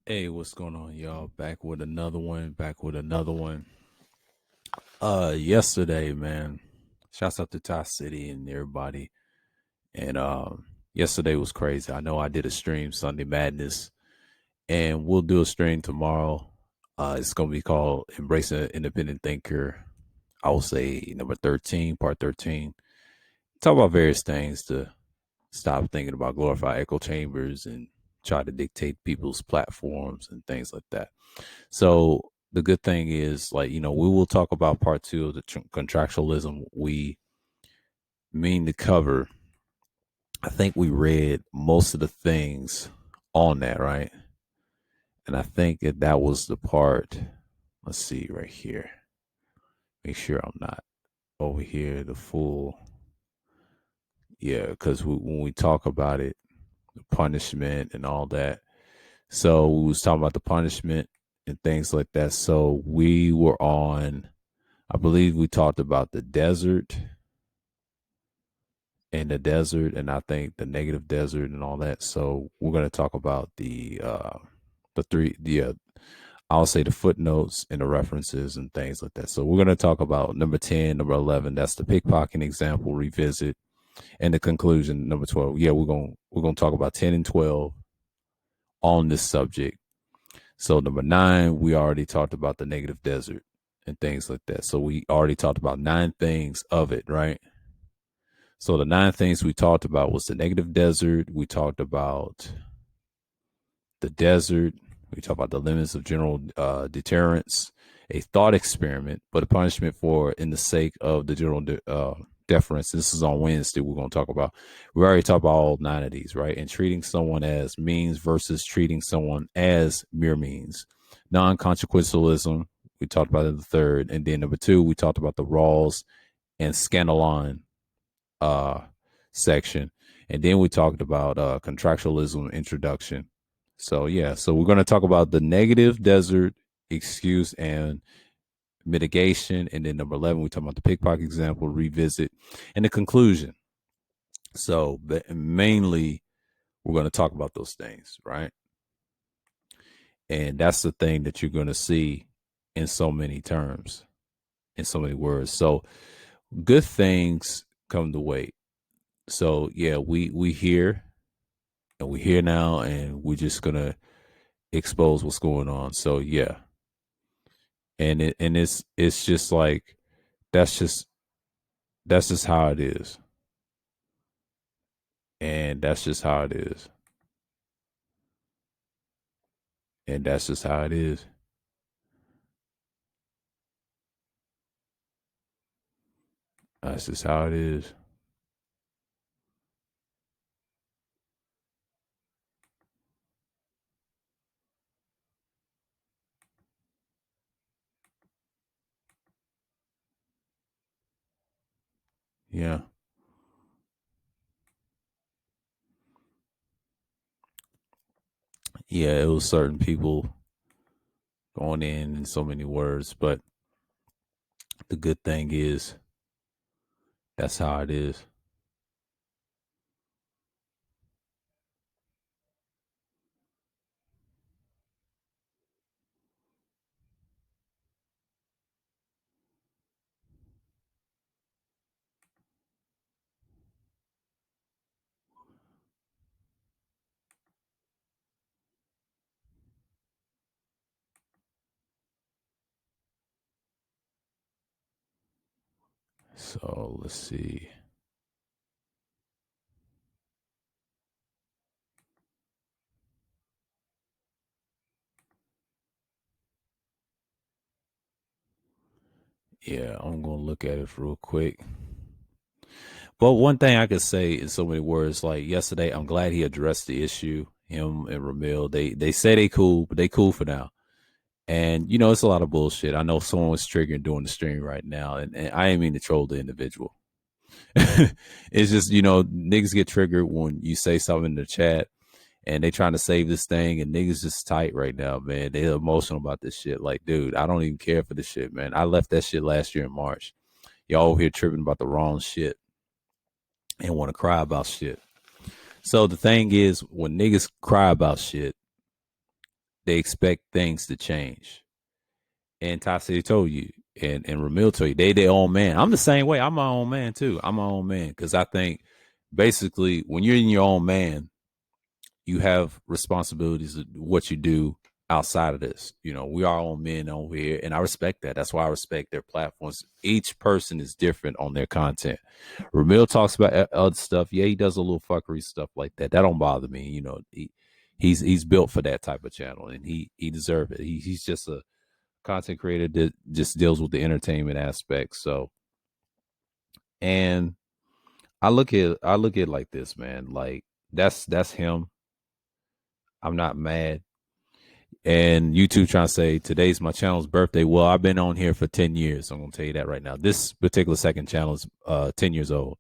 Hey, what's going on, y'all? Back with another one. Back with another one. Yesterday, man. Shouts out to Ty City and everybody. And yesterday was crazy. I know I did a stream Sunday Madness, and we'll do a stream tomorrow. It's gonna be called Embracing an Independent Thinker. I will say number 13, part 13. Talk about various things to stop thinking about glorified echo chambers and try to dictate people's platforms and things like that. So the good thing is, like, we will talk about part two of the contractualism we mean to cover. I think we read most of the things on that, right? And I think that was the part. Let's see right here. Make sure I'm not over here the full. Yeah, because when we talk about it, the punishment and all that. So we was talking about the punishment and things like that. So we were on. I believe we talked about the desert and I think the negative desert and all that. So we're going to talk about the I'll say the footnotes and the references and things like that. So we're going to talk about number 10, number 11, that's the pickpocketing example revisit, and the conclusion number 12. Yeah, we're going to talk about 10 and 12 on this subject. So number 9, we already talked about the negative desert and things like that. So we already talked about 9 things of it, right? So the 9 things we talked about was the negative desert. We talked about the desert. We talked about the limits of general deterrence, a thought experiment, but a punishment for in the sake of the general deference. This is on Wednesday. We're going to talk about. We already talked about all 9 of these, right? And treating someone as means versus treating someone as mere means. Non-consequentialism. We talked about it in the third, and then number 2, we talked about the Rawls and Scandalon uh section, and then we talked about contractualism introduction. So yeah, so we're going to talk about the negative desert excuse and mitigation, and then number 11 we talk about the pickpocket example revisit and the conclusion. So mainly we're going to talk about those things, right? And that's the thing that you're going to see in so many terms, in so many words. So good things come to wait. So yeah, we here, and we're here now, and we're just gonna expose what's going on. So yeah, and it's just like that's just that's just how it is, and that's just how it is, and that's just how it is. That's just how it is. Yeah, yeah. It was certain people going in so many words, but the good thing is that's how it is. So let's see. Yeah, I'm gonna look at it real quick. But one thing I could say in so many words, like yesterday, I'm glad he addressed the issue. Him and Ramil, they say they cool, but they cool for now. And it's a lot of bullshit. I know someone was triggering doing the stream right now, and I ain't mean to troll the individual. It's just niggas get triggered when you say something in the chat, and they trying to save this thing, and niggas just tight right now, man. They're emotional about this shit. Like, dude, I don't even care for this shit, man. I left that shit last year in March. Y'all over here tripping about the wrong shit and want to cry about shit. So the thing is, when niggas cry about shit, they expect things to change. And Ty City told you, and Ramil told you, they their own man. I'm the same way. I'm my own man too. I'm my own man because I think basically when you're in your own man, you have responsibilities of what you do outside of this. You know, we are all men over here, and I respect that. That's why I respect their platforms. Each person is different on their content. Ramil talks about other stuff. Yeah, he does a little fuckery stuff like that. That don't bother me. You know, he's built for that type of channel, and he deserves it. He's just a content creator that just deals with the entertainment aspect. So, and I look at it like this, man. Like that's him. I'm not mad. And YouTube trying to say today's my channel's birthday. Well, I've been on here for 10 years. So I'm gonna tell you that right now. This particular second channel is 10 years old.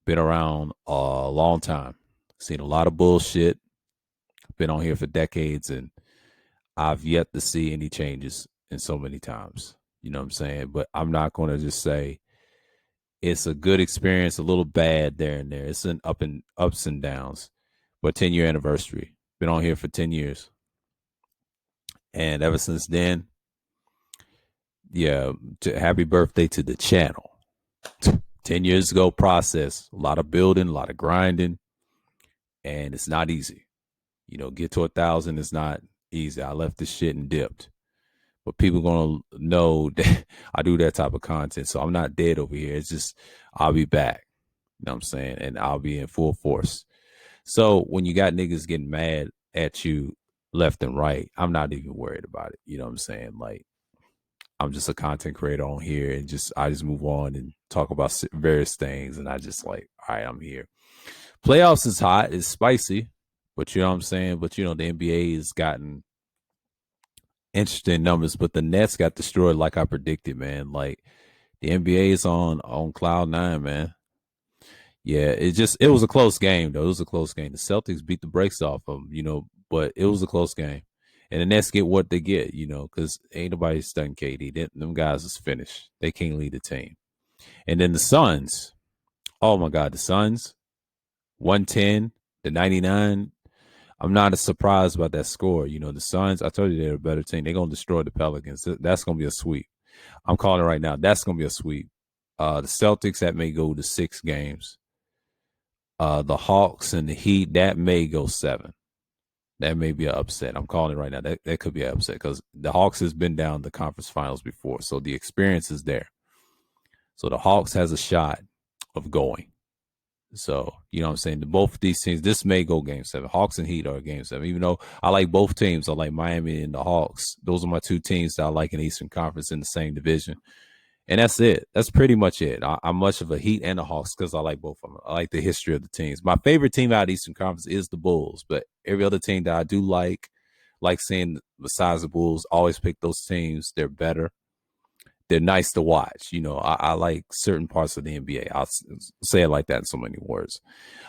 Been around a long time. Seen a lot of bullshit. Been on here for decades, and I've yet to see any changes in so many times. You know what I'm saying? But I'm not gonna just say it's a good experience, a little bad there and there. It's an ups and downs. But 10-year anniversary. Been on here for 10 years. And ever since then, yeah, happy birthday to the channel. 10 years ago process, a lot of building, a lot of grinding, and it's not easy. You know, get to 1,000 is not easy. I left this shit and dipped. But people gonna know that I do that type of content. So I'm not dead over here. It's just I'll be back. You know what I'm saying? And I'll be in full force. So when you got niggas getting mad at you left and right, I'm not even worried about it. You know what I'm saying? Like I'm just a content creator on here, and I just move on and talk about various things, and I just like, all right, I'm here. Playoffs is hot, it's spicy, but you know what I'm saying. But you know the NBA has gotten interesting numbers, but the Nets got destroyed like I predicted, man. Like the NBA is on cloud nine, man. Yeah, it was a close game though. It was a close game. The Celtics beat the brakes off them, you know, but it was a close game. And the Nets get what they get, you know, because ain't nobody studying KD. Them guys is finished. They can't lead the team. And then the Suns. Oh my God, the Suns, 110 to 99. I'm not as surprised about that score. You know, the Suns, I told you they're a better team. They're gonna destroy the Pelicans. That's gonna be a sweep. I'm calling it right now. That's gonna be a sweep. The Celtics, that may go to 6 games. The Hawks and the Heat, that may go 7. That may be an upset. I'm calling it right now. That could be an upset because the Hawks has been down the conference finals before, so the experience is there. So the Hawks has a shot of going. So you know what I'm saying. Both these teams, this may go game 7. Hawks and Heat are game 7. Even though I like both teams, I like Miami and the Hawks. Those are my 2 teams that I like in the Eastern Conference in the same division. And that's it. That's pretty much it. I'm much of a Heat and the Hawks because I like both of them. I like the history of the teams. My favorite team out of the Eastern Conference is the Bulls, but every other team that I do like seeing besides the Bulls, always pick those teams. They're better. They're nice to watch. You know, I like certain parts of the NBA. I'll say it like that in so many words.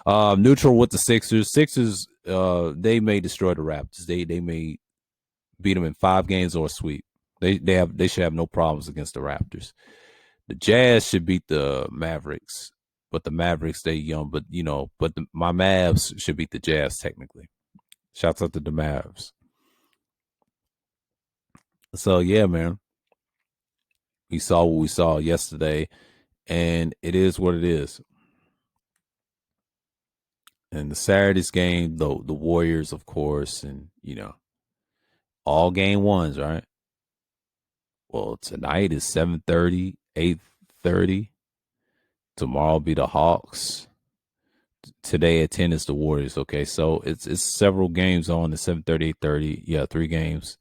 Neutral with the Sixers. Sixers, they may destroy the Raptors. They may beat them in 5 games or a sweep. They should have no problems against the Raptors. The Jazz should beat the Mavericks, but the Mavericks, they young. But you know, my Mavs should beat the Jazz technically. Shouts out to the Mavs. So yeah, man, we saw what we saw yesterday, and it is what it is. And the Saturday's game, the Warriors, of course, and you know, all game ones, right? Well, tonight is 7:30, 8:30. Tomorrow will be the Hawks. Today at 10 is the Warriors. Okay, so it's several games on the 7:30, 8:30. Yeah, 3 games.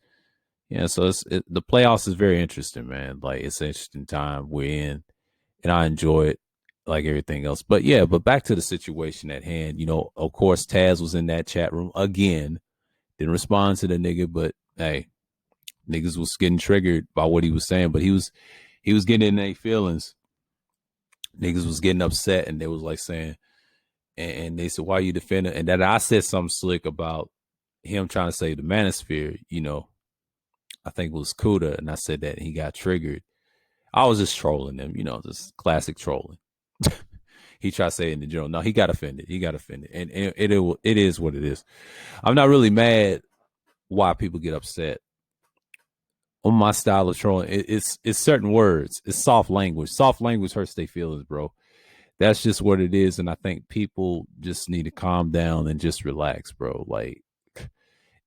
Yeah, so the playoffs is very interesting, man. Like it's an interesting time we're in, and I enjoy it like everything else. But yeah, but back to the situation at hand. You know, of course, Taz was in that chat room again. Didn't respond to the nigga, but hey, niggas was getting triggered by what he was saying. But he was getting in their feelings. Niggas was getting upset, and they was like saying, and they said, "Why are you defending?" And then I said something slick about him trying to save the manosphere. You know, I think it was Kuda, and I said that, and he got triggered. I was just trolling him, you know, just classic trolling. He tried to say it in the journal. No, he got offended. And it is what it is. I'm not really mad why people get upset on my style of trolling. It's certain words. It's soft language. Soft language hurts their feelings, bro. That's just what it is. And I think people just need to calm down and just relax, bro. Like,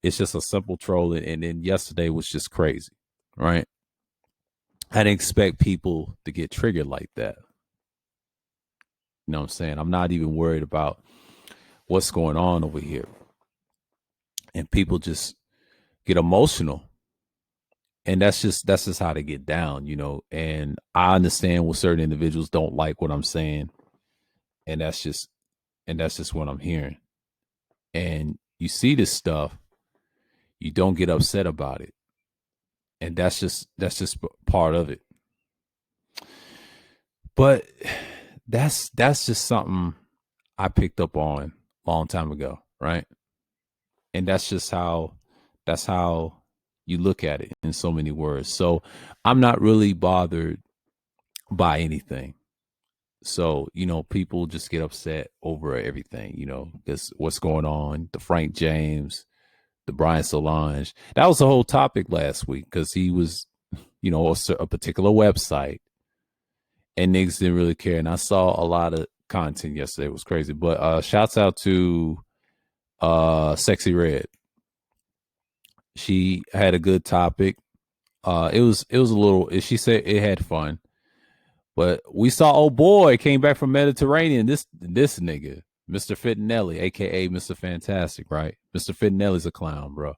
it's just a simple troll. And then yesterday was just crazy, right? I didn't expect people to get triggered like that. You know what I'm saying? I'm not even worried about what's going on over here. And people just get emotional. And that's just how they get down, you know. And I understand what certain individuals don't like what I'm saying. And that's just what I'm hearing. And you see this stuff, you don't get upset about it. And that's just part of it. But that's just something I picked up on a long time ago, right? And that's how you look at it in so many words. So I'm not really bothered by anything. So, people just get upset over everything, because what's going on, the Frank James, the Brian Solange. That was the whole topic last week because he was, a particular website and niggas didn't really care. And I saw a lot of content yesterday. It was crazy. But shouts out to Sexy Red. She had a good topic. It was a little, she said it had fun. But we saw old boy came back from Mediterranean. This nigga, Mr. Fittinelli, aka Mr. Fantastic, right? Mr. Fittinelli's a clown, bro.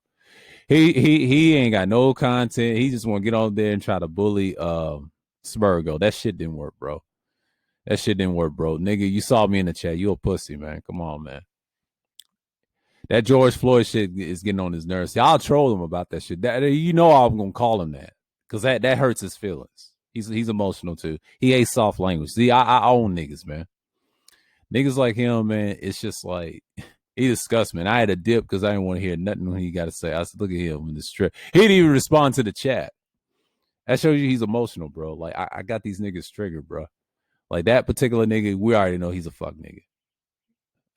He ain't got no content. He just want to get on there and try to bully Spurgo. That shit didn't work, bro. That shit didn't work, bro. Nigga, you saw me in the chat. You a pussy, man. Come on, man. That George Floyd shit is getting on his nerves. See, I'll troll him about that shit. I'm gonna call him that because that hurts his feelings. He's emotional too. He hates soft language. See, I own niggas, man. Niggas like him, man. It's just like he disgusts me. And I had a dip because I didn't want to hear nothing when he got to say. I said, look at him in this trip. He didn't even respond to the chat. That shows you he's emotional, bro. Like I got these niggas triggered, bro. Like that particular nigga, we already know he's a fuck nigga.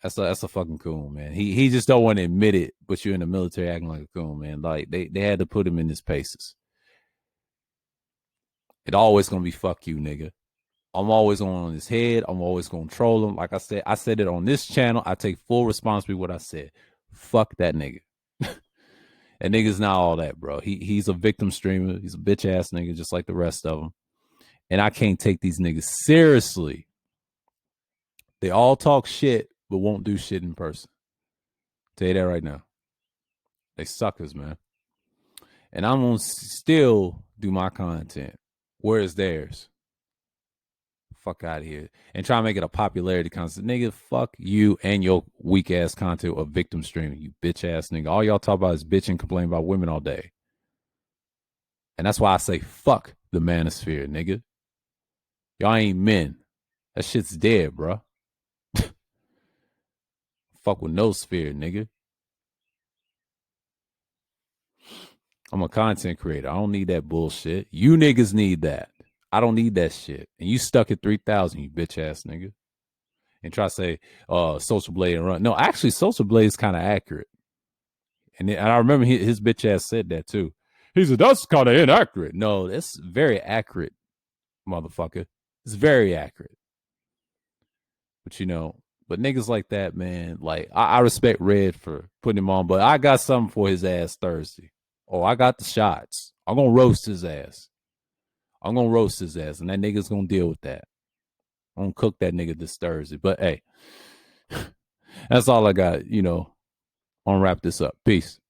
That's a fucking coon, man. He just don't want to admit it, but you're in the military acting like a coon, man. Like they had to put him in his paces. It always gonna be fuck you, nigga. I'm always on his head. I'm always gonna troll him. Like I said it on this channel. I take full responsibility for what I said. Fuck that nigga. That nigga's not all that, bro. He's a victim streamer. He's a bitch ass nigga, just like the rest of them. And I can't take these niggas seriously. They all talk shit, but won't do shit in person. Tell you that right now. They suckers, man. And I'm gonna still do my content. Where is theirs? Fuck out of here. And try to make it a popularity contest. Nigga, fuck you and your weak ass content of victim streaming, you bitch ass nigga. All y'all talk about is bitch and complain about women all day. And that's why I say fuck the manosphere, nigga. Y'all ain't men. That shit's dead, bro. Fuck with no sphere, nigga. I'm a content creator. I don't need that bullshit. You niggas need that. I don't need that shit. And you stuck at 3,000, you bitch ass nigga. And try to say, Social Blade and run. No, actually, Social Blade is kind of accurate. And I remember his bitch ass said that too. He said, that's kind of inaccurate. No, that's very accurate, motherfucker. It's very accurate. But but niggas like that, man, like I respect Red for putting him on, but I got something for his ass Thursday. Oh, I got the shots. I'm gonna roast his ass. I'm gonna roast his ass, and that nigga's gonna deal with that. I'm gonna cook that nigga this Thursday. But hey, that's all I got. I'm gonna wrap this up. Peace.